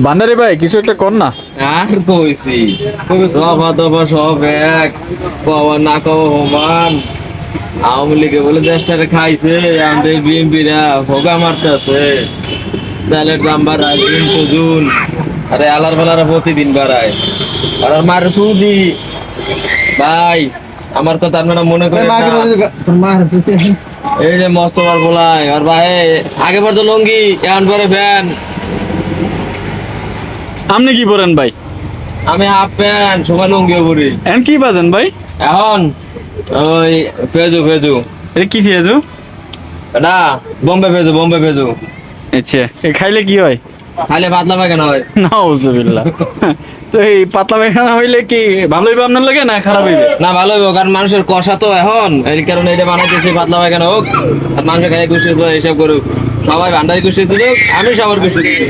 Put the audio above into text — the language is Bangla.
ভান্ডারি ভাই কিছু একটা কর না। আর কইছি সভা তভা সব এক, কওয়া না কওয়া সমান। আওয়ামী লীগে বলে দেশটারে খাইছে, আমাদের বিএনপিরা ভোগা মারতেছে। তেলের দাম বাড়ায় দিন পজুন, আরে আলার বেলারা প্রতিদিন বাড়ায়। আর মার সুদি ভাই, আমার কথা আপনারা মনে করেন না। এই যে মস্ত বার বলাই আর ভাই, আগে পর তো লঙ্গি এখন পরে ফ্যান। আপনি কি পরেন ভাই? আমি হাফ প্যান্ট সময় লঙ্গিও পরি এখন কি বাজেন ভাই? এখন। ওই পেজু পেজু এটা কি খেয়েছো? এটা বোম্বে পেজু, বোম্বে পেজু। আচ্ছা, এ খাইলে কি হয়? খাইলে পাতলা পায়খানা হয়। নাউজুবিল্লাহ। তো এই পাতলা পায়খানা হইলে কি ভালো হইবে আপনার লাগে না খারাপ হইবে? না ভালো হইব, কারণ মানুষের কষা তো এখন, এই কারণে এটা বানাইতেছি পাতলা পায়খানা হোক। আর মানুষের খাই গুছিয়েছে হিসাব করুক, সবাই ভান্ডারি গুছিয়েছিল, আমি সবার গুছিয়েছি।